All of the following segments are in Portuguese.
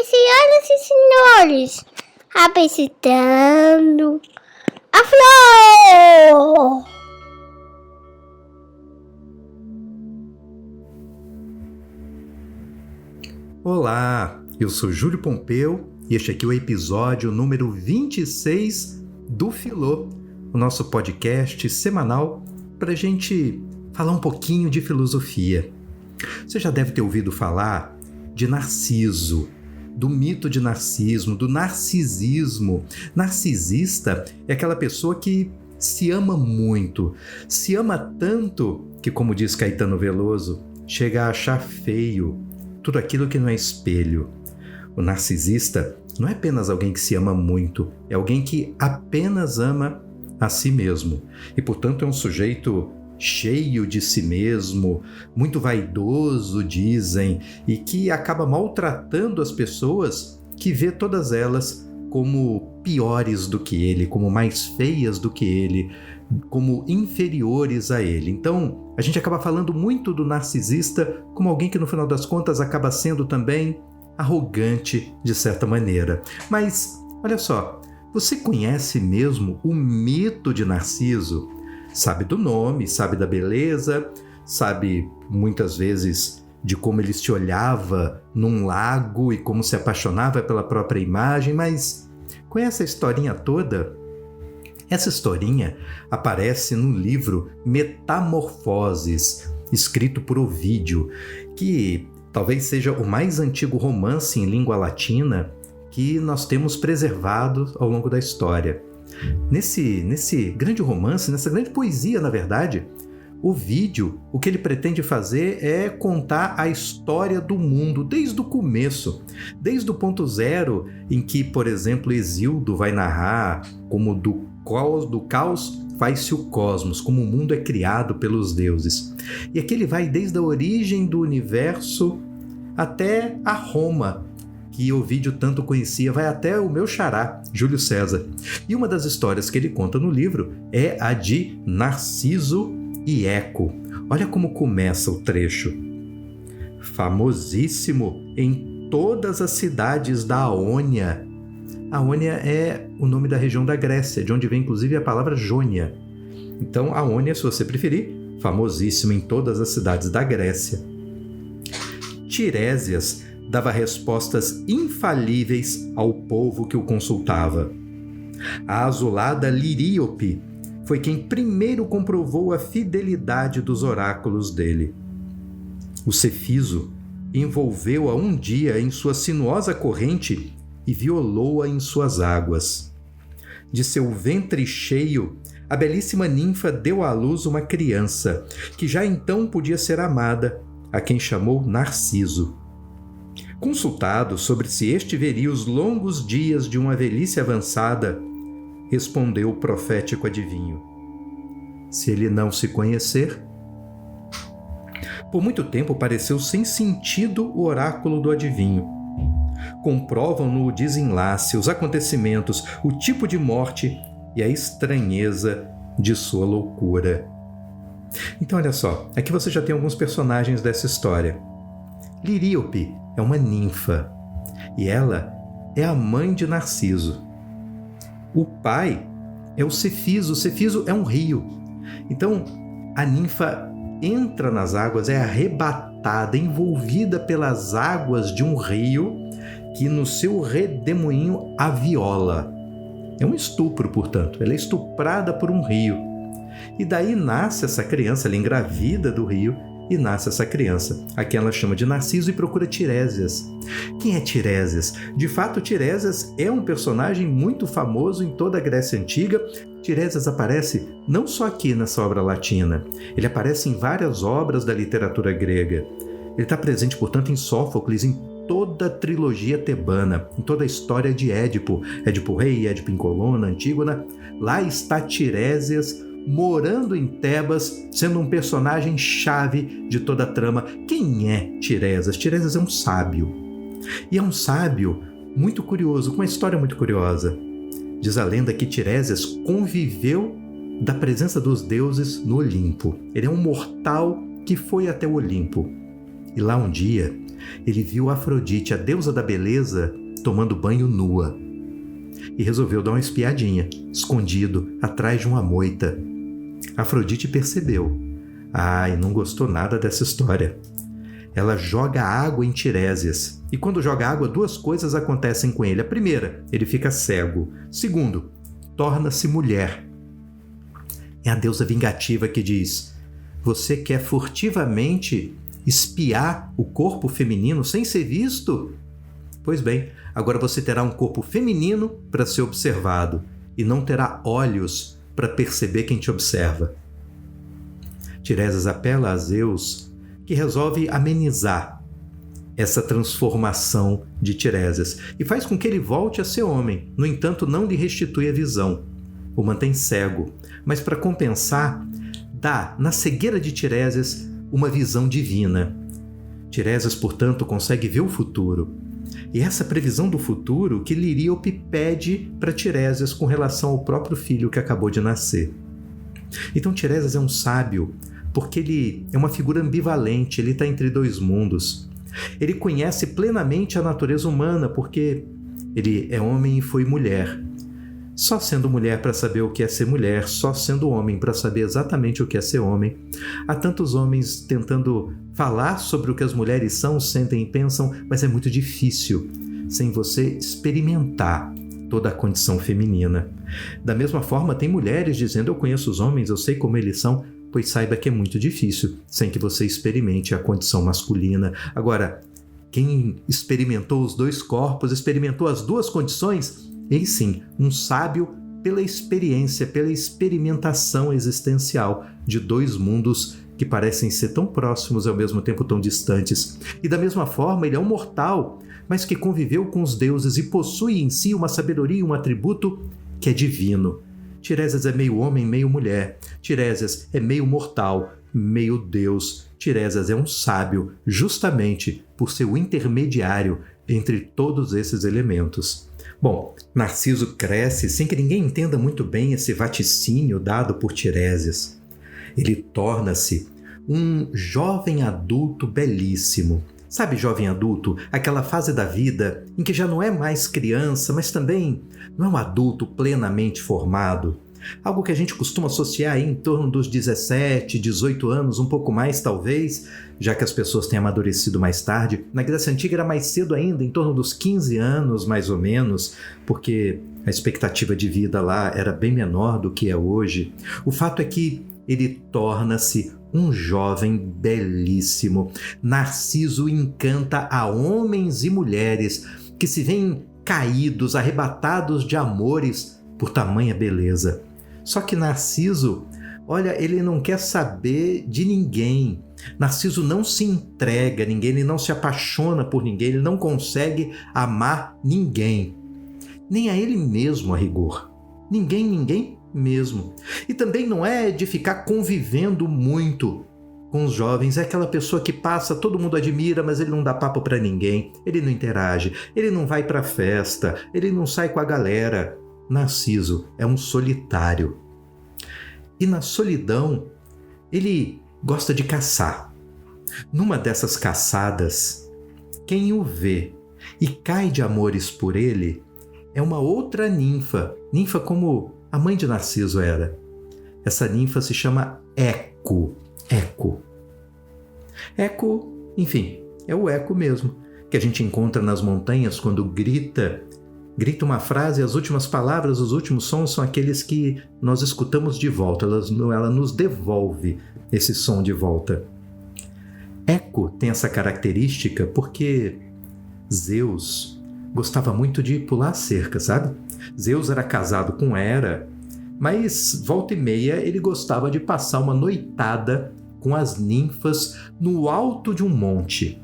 Senhoras e senhores, apresentando a Flor! Olá, eu sou Júlio Pompeu e este aqui é o episódio número 26 do Filô, o nosso podcast semanal para a gente falar um pouquinho de filosofia. Você já deve ter ouvido falar de Narciso, do mito de Narciso, do narcisismo. Narcisista é aquela pessoa que se ama muito, se ama tanto que, como diz Caetano Veloso, chega a achar feio tudo aquilo que não é espelho. O narcisista não é apenas alguém que se ama muito, é alguém que apenas ama a si mesmo. E, portanto, é um sujeito cheio de si mesmo, muito vaidoso, dizem, e que acaba maltratando as pessoas que vê todas elas como piores do que ele, como mais feias do que ele, como inferiores a ele. Então, a gente acaba falando muito do narcisista como alguém que, no final das contas, acaba sendo também arrogante, de certa maneira. Mas, olha só, você conhece mesmo o mito de Narciso? Sabe do nome, sabe da beleza, sabe muitas vezes de como ele se olhava num lago e como se apaixonava pela própria imagem, mas conhece a historinha toda? Essa historinha aparece no livro Metamorfoses, escrito por Ovídio, que talvez seja o mais antigo romance em língua latina que nós temos preservado ao longo da história. Nesse grande romance, nessa grande poesia, na verdade, Ovídio, o que ele pretende fazer é contar a história do mundo desde o começo, desde o ponto zero em que, por exemplo, Hesíodo vai narrar como do caos faz-se o cosmos, como o mundo é criado pelos deuses. E aqui ele vai desde a origem do universo até a Roma, que Ovídio tanto conhecia, vai até o meu xará, Júlio César. E uma das histórias que ele conta no livro é a de Narciso e Eco. Olha como começa o trecho. Famosíssimo em todas as cidades da Aônia. Aônia é o nome da região da Grécia, de onde vem inclusive a palavra Jônia. Então, Aônia, se você preferir, famosíssimo em todas as cidades da Grécia. Tiresias dava respostas infalíveis ao povo que o consultava. A azulada Liríope foi quem primeiro comprovou a fidelidade dos oráculos dele. O Cefiso envolveu-a um dia em sua sinuosa corrente e violou-a em suas águas. De seu ventre cheio, a belíssima ninfa deu à luz uma criança, que já então podia ser amada, a quem chamou Narciso. Consultado sobre se este veria os longos dias de uma velhice avançada, respondeu o profético adivinho: se ele não se conhecer. Por muito tempo pareceu sem sentido o oráculo do adivinho. Comprovam-no o desenlace, os acontecimentos, o tipo de morte e a estranheza de sua loucura. Então, olha só, aqui você já tem alguns personagens dessa história. Liríope é uma ninfa e ela é a mãe de Narciso. O pai é o Cefiso. O Cefiso é um rio. Então, a ninfa entra nas águas, é arrebatada, envolvida pelas águas de um rio que no seu redemoinho a viola. É um estupro, portanto. Ela é estuprada por um rio. E daí nasce essa criança, ela engravida do rio e nasce essa criança, a quem ela chama de Narciso e procura Tiresias. Quem é Tiresias? De fato, Tiresias é um personagem muito famoso em toda a Grécia Antiga. Tiresias aparece não só aqui nessa obra latina, ele aparece em várias obras da literatura grega. Ele está presente, portanto, em Sófocles, em toda a trilogia tebana, em toda a história de Édipo, Édipo Rei, Édipo em Colona, Antígona. Lá está Tiresias morando em Tebas, sendo um personagem chave de toda a trama. Quem é Tiresias? Tiresias é um sábio. E é um sábio muito curioso, com uma história muito curiosa. Diz a lenda que Tiresias conviveu da presença dos deuses no Olimpo. Ele é um mortal que foi até o Olimpo. E lá um dia, ele viu Afrodite, a deusa da beleza, tomando banho nua. E resolveu dar uma espiadinha, escondido, atrás de uma moita. Afrodite percebeu. E não gostou nada dessa história. Ela joga água em Tiresias. E quando joga água, duas coisas acontecem com ele. A primeira, ele fica cego. Segundo, torna-se mulher. É a deusa vingativa que diz: você quer furtivamente espiar o corpo feminino sem ser visto? Pois bem, agora você terá um corpo feminino para ser observado e não terá olhos para perceber quem te observa. Tiresias apela a Zeus, que resolve amenizar essa transformação de Tiresias e faz com que ele volte a ser homem. No entanto, não lhe restitui a visão, o mantém cego, mas para compensar, dá na cegueira de Tiresias uma visão divina. Tiresias, portanto, consegue ver o futuro. E essa previsão do futuro que Liríope pede para Tiresias com relação ao próprio filho que acabou de nascer. Então Tiresias é um sábio porque ele é uma figura ambivalente, ele está entre dois mundos. Ele conhece plenamente a natureza humana porque ele é homem e foi mulher. Só sendo mulher para saber o que é ser mulher, só sendo homem para saber exatamente o que é ser homem. Há tantos homens tentando falar sobre o que as mulheres são, sentem e pensam, mas é muito difícil sem você experimentar toda a condição feminina. Da mesma forma, tem mulheres dizendo: eu conheço os homens, eu sei como eles são, pois saiba que é muito difícil sem que você experimente a condição masculina. Agora, quem experimentou os dois corpos, experimentou as duas condições, ele sim, um sábio pela experiência, pela experimentação existencial de dois mundos que parecem ser tão próximos e ao mesmo tempo tão distantes. E da mesma forma, ele é um mortal, mas que conviveu com os deuses e possui em si uma sabedoria e um atributo que é divino. Tiresias é meio homem, meio mulher. Tiresias é meio mortal, meio deus. Tiresias é um sábio, justamente por ser o intermediário entre todos esses elementos. Bom, Narciso cresce sem que ninguém entenda muito bem esse vaticínio dado por Tiresias. Ele torna-se um jovem adulto belíssimo. Sabe, jovem adulto, aquela fase da vida em que já não é mais criança, mas também não é um adulto plenamente formado. Algo que a gente costuma associar aí em torno dos 17, 18 anos, um pouco mais talvez, já que as pessoas têm amadurecido mais tarde. Na Grécia Antiga era mais cedo ainda, em torno dos 15 anos mais ou menos, porque a expectativa de vida lá era bem menor do que é hoje. O fato é que ele torna-se um jovem belíssimo. Narciso encanta a homens e mulheres que se veem caídos, arrebatados de amores por tamanha beleza. Só que Narciso, olha, ele não quer saber de ninguém. Narciso não se entrega a ninguém, ele não se apaixona por ninguém, ele não consegue amar ninguém. Nem a ele mesmo, a rigor. Ninguém mesmo. E também não é de ficar convivendo muito com os jovens. É aquela pessoa que passa, todo mundo admira, mas ele não dá papo para ninguém, ele não interage, ele não vai para festa, ele não sai com a galera. Narciso é um solitário. E na solidão, ele gosta de caçar. Numa dessas caçadas, quem o vê e cai de amores por ele é uma outra ninfa. Ninfa como a mãe de Narciso era. Essa ninfa se chama Eco. Eco, enfim, é o eco mesmo, que a gente encontra nas montanhas quando grita uma frase e as últimas palavras, os últimos sons são aqueles que nós escutamos de volta. Ela nos devolve esse som de volta. Eco tem essa característica porque Zeus gostava muito de pular cerca, sabe? Zeus era casado com Hera, mas volta e meia ele gostava de passar uma noitada com as ninfas no alto de um monte.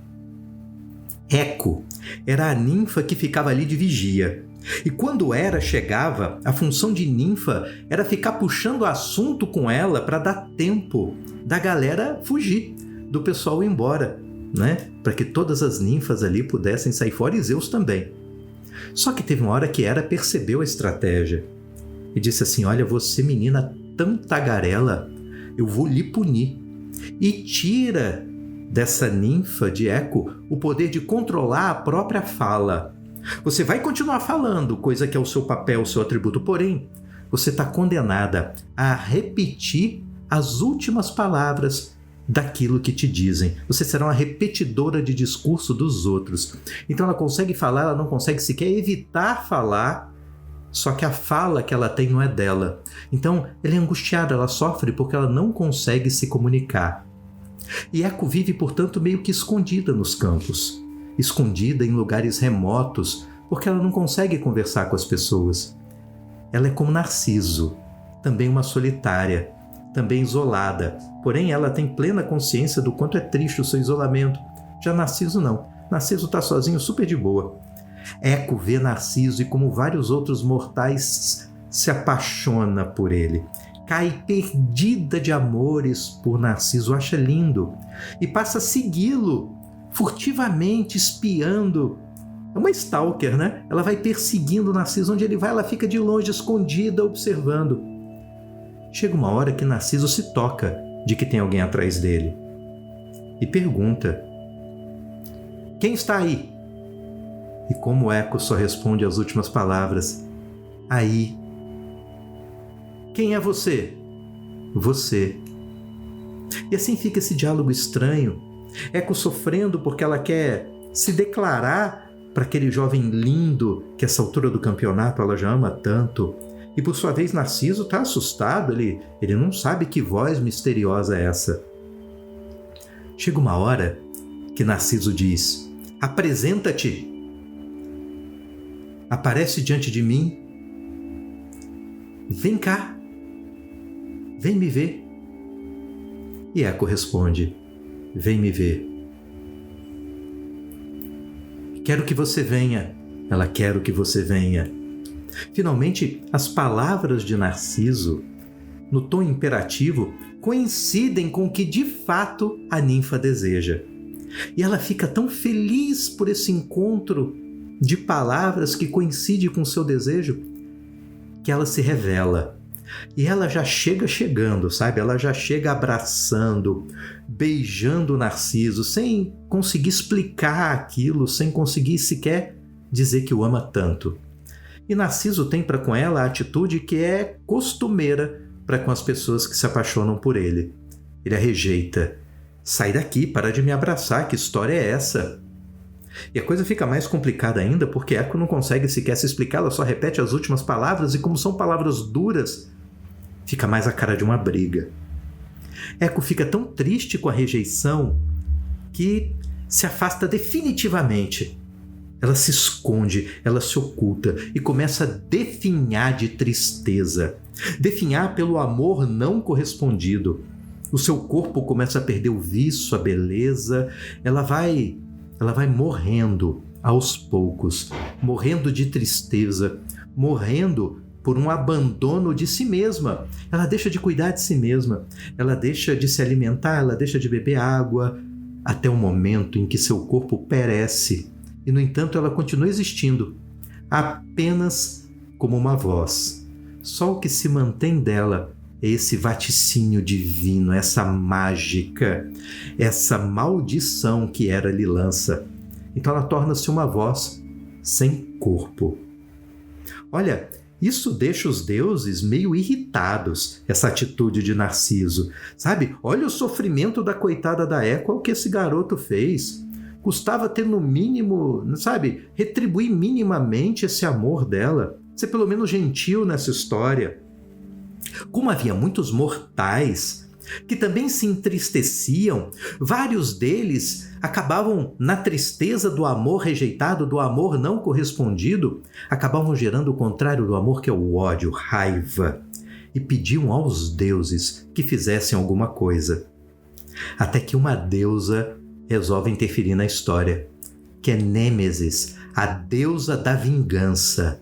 Eco era a ninfa que ficava ali de vigia. E quando Hera chegava, a função de ninfa era ficar puxando assunto com ela para dar tempo da galera fugir, do pessoal ir embora, né? Para que todas as ninfas ali pudessem sair fora e Zeus também. Só que teve uma hora que Hera percebeu a estratégia e disse assim: olha, você menina tão tagarela, eu vou lhe punir. E tira dessa ninfa de Eco o poder de controlar a própria fala. Você vai continuar falando, coisa que é o seu papel, o seu atributo, porém, você está condenada a repetir as últimas palavras daquilo que te dizem. Você será uma repetidora de discurso dos outros. Então ela consegue falar, ela não consegue sequer evitar falar, só que a fala que ela tem não é dela. Então ela é angustiada, ela sofre porque ela não consegue se comunicar. E Eco vive, portanto, meio que escondida nos campos, escondida em lugares remotos, porque ela não consegue conversar com as pessoas. Ela é como Narciso, também uma solitária, também isolada, porém ela tem plena consciência do quanto é triste o seu isolamento. Já Narciso não. Narciso está sozinho, super de boa. Eco vê Narciso e, como vários outros mortais, se apaixona por ele. Cai perdida de amores por Narciso, acha lindo e passa a segui-lo, furtivamente, espiando. É uma stalker, né? Ela vai perseguindo Narciso, onde ele vai, ela fica de longe, escondida, observando. Chega uma hora que Narciso se toca de que tem alguém atrás dele e pergunta: quem está aí? E como Eco só responde as últimas palavras: aí. Quem é você? Você. E assim fica esse diálogo estranho. Eco sofrendo porque ela quer se declarar para aquele jovem lindo que, essa altura do campeonato, ela já ama tanto. E por sua vez Narciso está assustado, ele não sabe que voz misteriosa é essa. Chega uma hora que Narciso diz: apresenta-te! Aparece diante de mim. Vem cá. Vem me ver. E Eco responde: vem me ver. Quero que você venha. Ela: quero que você venha. Finalmente, as palavras de Narciso, no tom imperativo, coincidem com o que de fato a ninfa deseja. E ela fica tão feliz por esse encontro de palavras que coincide com o seu desejo, que ela se revela. E ela já chega chegando, sabe? Ela já chega abraçando, beijando Narciso, sem conseguir explicar aquilo, sem conseguir sequer dizer que o ama tanto. E Narciso tem para com ela a atitude que é costumeira para com as pessoas que se apaixonam por ele. Ele a rejeita. Sai daqui, para de me abraçar, que história é essa? E a coisa fica mais complicada ainda porque Eco não consegue sequer se explicar, ela só repete as últimas palavras e, como são palavras duras, fica mais a cara de uma briga. Eco fica tão triste com a rejeição que se afasta definitivamente. Ela se esconde, ela se oculta e começa a definhar de tristeza. Definhar pelo amor não correspondido. O seu corpo começa a perder o viço, a beleza. Ela vai morrendo aos poucos, morrendo de tristeza, morrendo por um abandono de si mesma. Ela deixa de cuidar de si mesma, ela deixa de se alimentar, ela deixa de beber água, até o momento em que seu corpo perece. E, no entanto, ela continua existindo, apenas como uma voz. Só o que se mantém dela é esse vaticínio divino, essa mágica, essa maldição que era Lilança. Então ela torna-se uma voz sem corpo. Olha, isso deixa os deuses meio irritados, essa atitude de Narciso. Sabe, olha o sofrimento da coitada da Eco, o que esse garoto fez. Custava ter no mínimo, sabe, retribuir minimamente esse amor dela, ser pelo menos gentil nessa história. Como havia muitos mortais que também se entristeciam, vários deles acabavam, na tristeza do amor rejeitado, do amor não correspondido, acabavam gerando o contrário do amor, que é o ódio, raiva, e pediam aos deuses que fizessem alguma coisa. Até que uma deusa resolve interferir na história, que é Nêmesis, a deusa da vingança.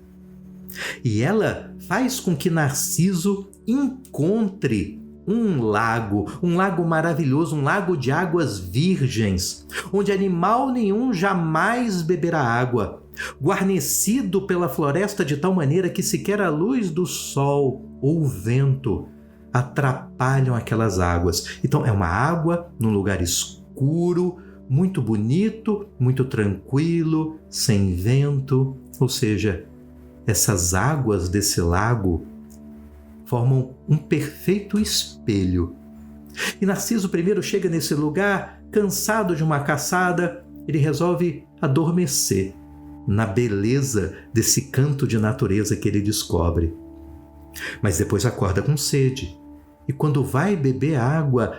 E ela faz com que Narciso encontre um lago maravilhoso, um lago de águas virgens, onde animal nenhum jamais beberá água, guarnecido pela floresta de tal maneira que sequer a luz do sol ou o vento atrapalham aquelas águas. Então é uma água num lugar escuro, escuro, muito bonito, muito tranquilo, sem vento. Ou seja, essas águas desse lago formam um perfeito espelho. E Narciso primeiro chega nesse lugar, cansado de uma caçada, ele resolve adormecer na beleza desse canto de natureza que ele descobre. Mas depois acorda com sede. E quando vai beber água,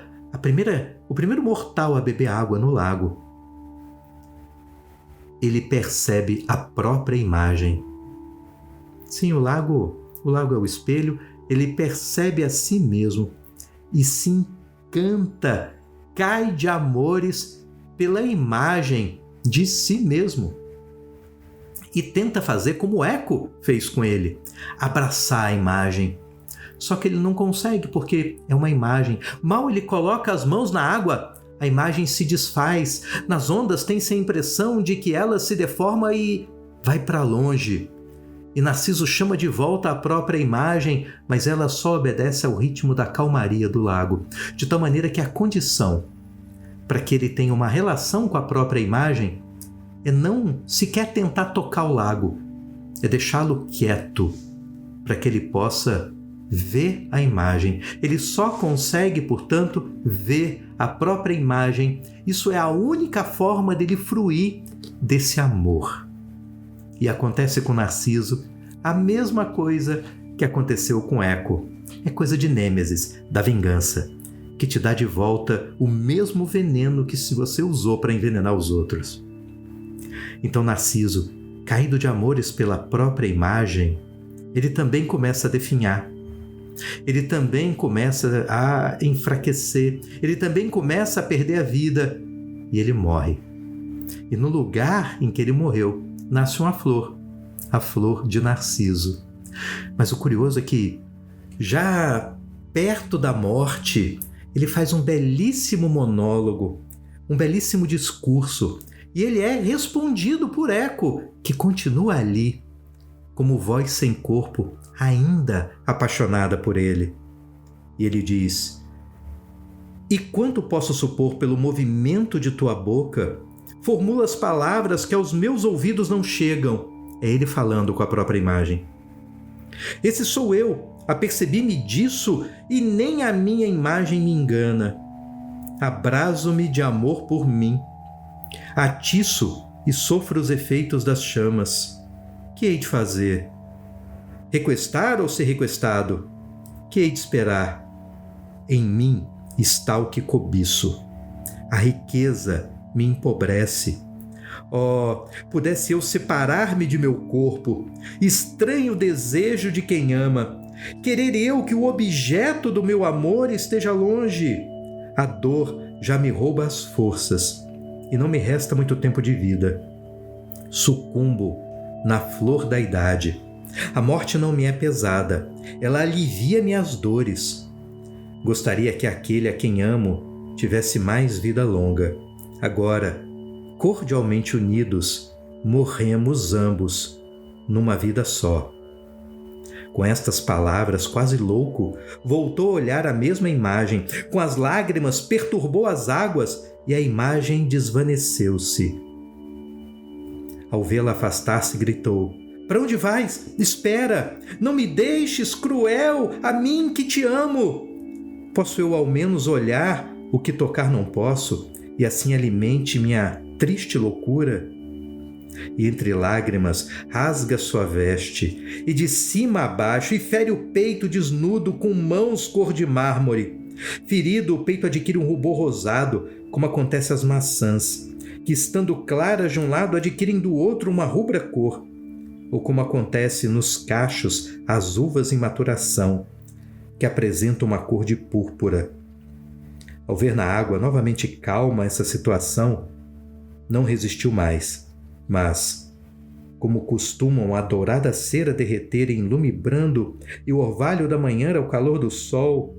o primeiro mortal a beber água no lago, ele percebe a própria imagem. Sim, o lago é o espelho, ele percebe a si mesmo e se encanta, cai de amores pela imagem de si mesmo. E tenta fazer como Eco fez com ele, abraçar a imagem. Só que ele não consegue porque é uma imagem. Mal ele coloca as mãos na água, a imagem se desfaz. Nas ondas tem-se a impressão de que ela se deforma e vai para longe. E Narciso chama de volta a própria imagem, mas ela só obedece ao ritmo da calmaria do lago, de tal maneira que a condição para que ele tenha uma relação com a própria imagem é não sequer tentar tocar o lago, é deixá-lo quieto, para que ele possa ver a imagem. Ele só consegue, portanto, ver a própria imagem. Isso é a única forma dele fruir desse amor. E acontece com Narciso a mesma coisa que aconteceu com Eco. É coisa de Nêmesis, da vingança, que te dá de volta o mesmo veneno que se você usou para envenenar os outros. Então Narciso, caído de amores pela própria imagem, ele também começa a definhar. Ele também começa a enfraquecer. Ele também começa a perder a vida. E ele morre. E no lugar em que ele morreu, nasce uma flor. A flor de Narciso. Mas o curioso é que, já perto da morte, ele faz um belíssimo monólogo, um belíssimo discurso. E ele é respondido por Eco, que continua ali, como voz sem corpo, ainda apaixonada por ele. E ele diz: "E quanto posso supor pelo movimento de tua boca, formulas palavras que aos meus ouvidos não chegam." É ele falando com a própria imagem. "Esse sou eu, apercebi-me disso e nem a minha imagem me engana. Abraso-me de amor por mim. Atiço e sofro os efeitos das chamas. Que hei de fazer? Requestar ou ser requestado? Que hei de esperar? Em mim está o que cobiço. A riqueza me empobrece. Oh, pudesse eu separar-me de meu corpo, estranho desejo de quem ama, querer eu que o objeto do meu amor esteja longe. A dor já me rouba as forças e não me resta muito tempo de vida. Sucumbo na flor da idade. A morte não me é pesada, ela alivia minhas dores. Gostaria que aquele a quem amo tivesse mais vida longa. Agora, cordialmente unidos, morremos ambos numa vida só." Com estas palavras, quase louco, voltou a olhar a mesma imagem. Com as lágrimas, perturbou as águas e a imagem desvaneceu-se. Ao vê-la afastar-se, gritou: "Para onde vais? Espera! Não me deixes, cruel, a mim que te amo! Posso eu ao menos olhar o que tocar não posso, e assim alimente minha triste loucura?" E entre lágrimas rasga sua veste, e de cima a baixo, e fere o peito desnudo com mãos cor de mármore. Ferido, o peito adquire um rubor rosado, como acontece às maçãs, que estando claras de um lado adquirem do outro uma rubra cor, ou como acontece nos cachos as uvas em maturação, que apresentam uma cor de púrpura. Ao ver na água novamente calma essa situação, não resistiu mais, mas, como costumam a dourada cera derreter em lume brando e o orvalho da manhã ao calor do sol,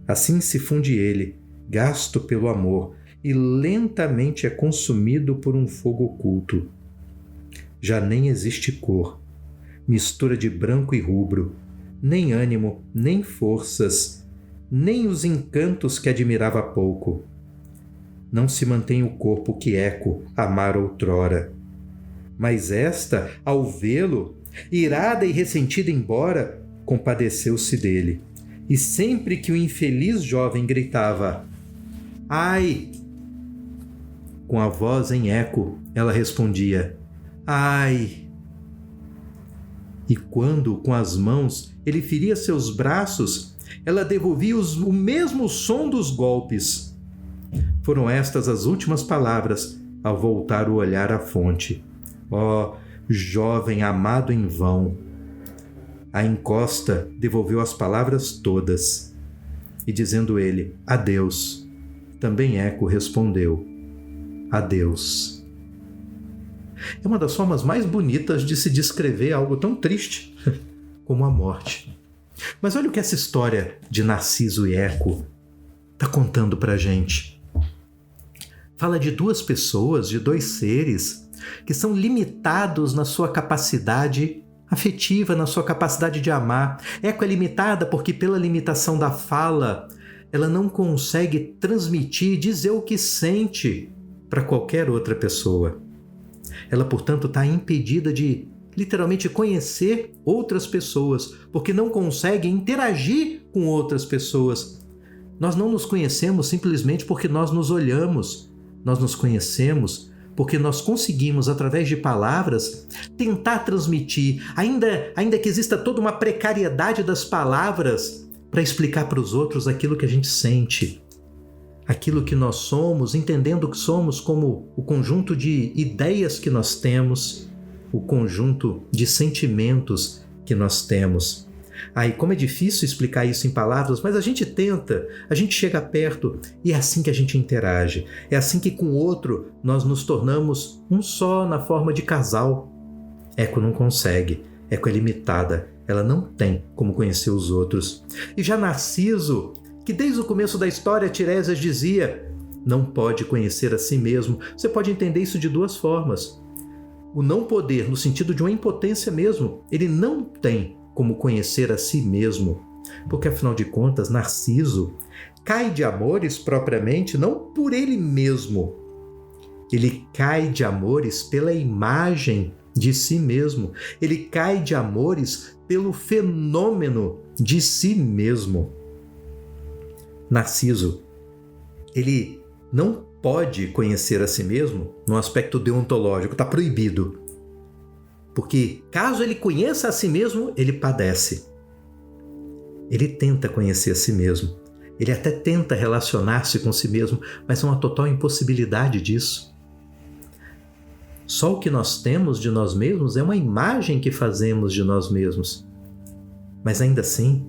assim se funde ele, gasto pelo amor, e lentamente é consumido por um fogo oculto. Já nem existe cor, mistura de branco e rubro, nem ânimo, nem forças, nem os encantos que admirava há pouco. não se mantém o corpo que Eco amara outrora. Mas esta, ao vê-lo, irada e ressentida embora, compadeceu-se dele. E sempre que o infeliz jovem gritava "Ai!", com a voz em eco, ela respondia "Ai!". E quando, com as mãos, ele feria seus braços, ela devolvia o mesmo som dos golpes. Foram estas as últimas palavras ao voltar o olhar à fonte. Ó, jovem amado em vão! A encosta devolveu as palavras todas. E dizendo ele, adeus, também Eco respondeu, adeus. É uma das formas mais bonitas de se descrever algo tão triste como a morte. Mas olha o que essa história de Narciso e Eco está contando pra gente. Fala de duas pessoas, de dois seres que são limitados na sua capacidade afetiva, na sua capacidade de amar. Eco é limitada porque, pela limitação da fala, ela não consegue transmitir, dizer o que sente para qualquer outra pessoa. Ela, portanto, está impedida de literalmente conhecer outras pessoas, porque não consegue interagir com outras pessoas. Nós não nos conhecemos simplesmente porque nós nos olhamos. Nós nos conhecemos porque nós conseguimos, através de palavras, tentar transmitir, ainda que exista toda uma precariedade das palavras, para explicar para os outros aquilo que a gente sente, aquilo que nós somos, entendendo que somos como o conjunto de ideias que nós temos, o conjunto de sentimentos que nós temos. Aí, como é difícil explicar isso em palavras, mas a gente tenta, a gente chega perto e é assim que a gente interage. É assim que com o outro nós nos tornamos um só na forma de casal. Eco não consegue, Eco é limitada, ela não tem como conhecer os outros. E já Narciso, que desde o começo da história Tiresias dizia, não pode conhecer a si mesmo. Você pode entender isso de duas formas. O não poder, no sentido de uma impotência mesmo, ele não tem como conhecer a si mesmo, porque afinal de contas, Narciso cai de amores propriamente não por ele mesmo, ele cai de amores pela imagem de si mesmo, ele cai de amores pelo fenômeno de si mesmo. Narciso, ele não pode conhecer a si mesmo no aspecto deontológico, está proibido. Porque caso ele conheça a si mesmo, ele padece. Ele tenta conhecer a si mesmo. Ele até tenta relacionar-se com si mesmo, mas é uma total impossibilidade disso. Só o que nós temos de nós mesmos é uma imagem que fazemos de nós mesmos. Mas ainda assim,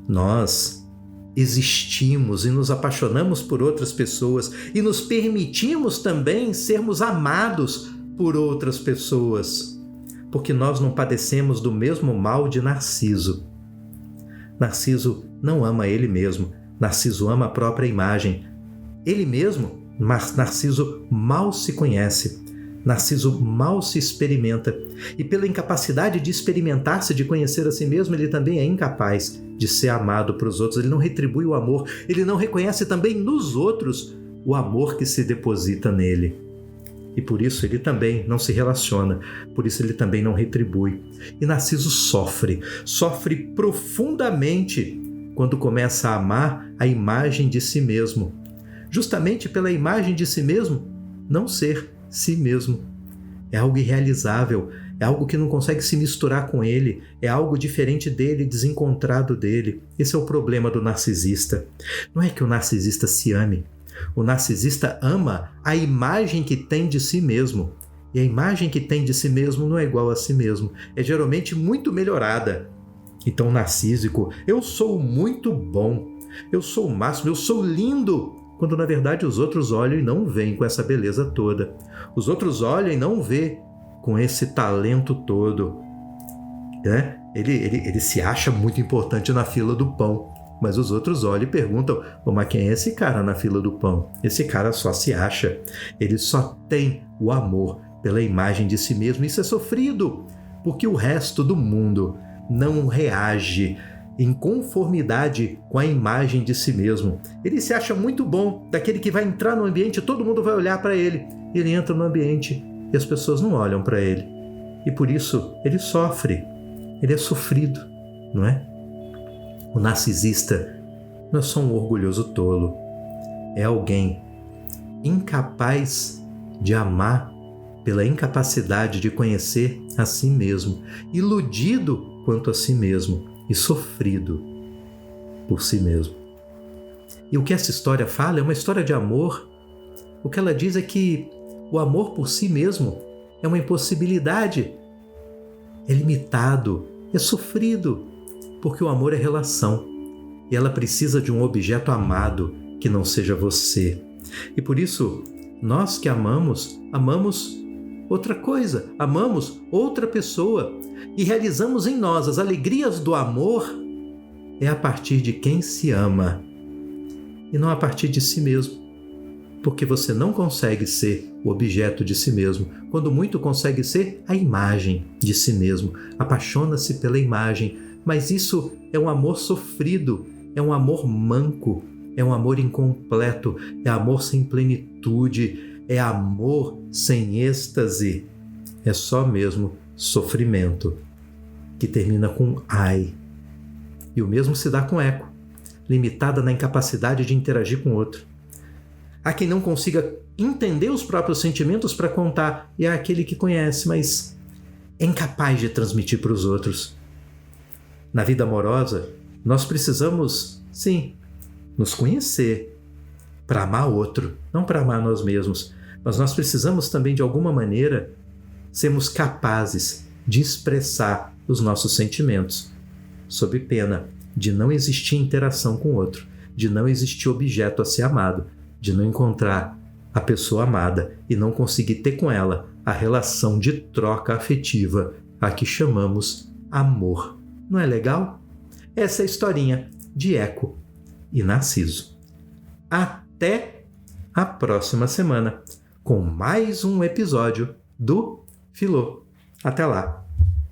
nós existimos e nos apaixonamos por outras pessoas e nos permitimos também sermos amados por outras pessoas. Porque nós não padecemos do mesmo mal de Narciso. Narciso não ama ele mesmo, Narciso ama a própria imagem. Ele mesmo, mas Narciso mal se conhece, Narciso mal se experimenta. E pela incapacidade de experimentar-se, de conhecer a si mesmo, ele também é incapaz de ser amado por os outros. Ele não retribui o amor, ele não reconhece também nos outros o amor que se deposita nele. E por isso ele também não se relaciona, por isso ele também não retribui. E Narciso sofre profundamente quando começa a amar a imagem de si mesmo. Justamente pela imagem de si mesmo, não ser si mesmo. É algo irrealizável, é algo que não consegue se misturar com ele, é algo diferente dele, desencontrado dele. Esse é o problema do narcisista. Não é que o narcisista se ame. O narcisista ama a imagem que tem de si mesmo. E a imagem que tem de si mesmo não é igual a si mesmo. É geralmente muito melhorada. Então, narcísico, eu sou muito bom, eu sou o máximo, eu sou lindo. Quando, na verdade, os outros olham e não veem com essa beleza toda. Os outros olham e não vê com esse talento todo. Ele se acha muito importante na fila do pão. Mas os outros olham e perguntam, mas quem é esse cara na fila do pão? Esse cara só se acha. Ele só tem o amor pela imagem de si mesmo. Isso é sofrido, porque o resto do mundo não reage em conformidade com a imagem de si mesmo. Ele se acha muito bom, daquele que vai entrar no ambiente e todo mundo vai olhar para ele. Ele entra no ambiente e as pessoas não olham para ele. E por isso ele sofre, ele é sofrido, não é? O narcisista não é só um orgulhoso tolo, é alguém incapaz de amar pela incapacidade de conhecer a si mesmo, iludido quanto a si mesmo e sofrido por si mesmo. E o que essa história fala é uma história de amor. O que ela diz é que o amor por si mesmo é uma impossibilidade, é limitado, é sofrido, porque o amor é relação e ela precisa de um objeto amado que não seja você. E por isso, nós que amamos outra coisa, amamos outra pessoa e realizamos em nós as alegrias do amor é a partir de quem se ama e não a partir de si mesmo. Porque você não consegue ser o objeto de si mesmo, quando muito consegue ser a imagem de si mesmo. Apaixona-se pela imagem, mas isso é um amor sofrido, é um amor manco, é um amor incompleto, é amor sem plenitude, é amor sem êxtase. É só mesmo sofrimento, que termina com ai. E o mesmo se dá com eco, limitada na incapacidade de interagir com o outro. Há quem não consiga entender os próprios sentimentos para contar, e há aquele que conhece, mas é incapaz de transmitir para os outros. Na vida amorosa, nós precisamos, sim, nos conhecer para amar outro, não para amar nós mesmos, mas nós precisamos também, de alguma maneira, sermos capazes de expressar os nossos sentimentos, sob pena de não existir interação com o outro, de não existir objeto a ser amado, de não encontrar a pessoa amada e não conseguir ter com ela a relação de troca afetiva a que chamamos amor. Não é legal? Essa é a historinha de Eco e Narciso. Até a próxima semana com mais um episódio do Filô. Até lá!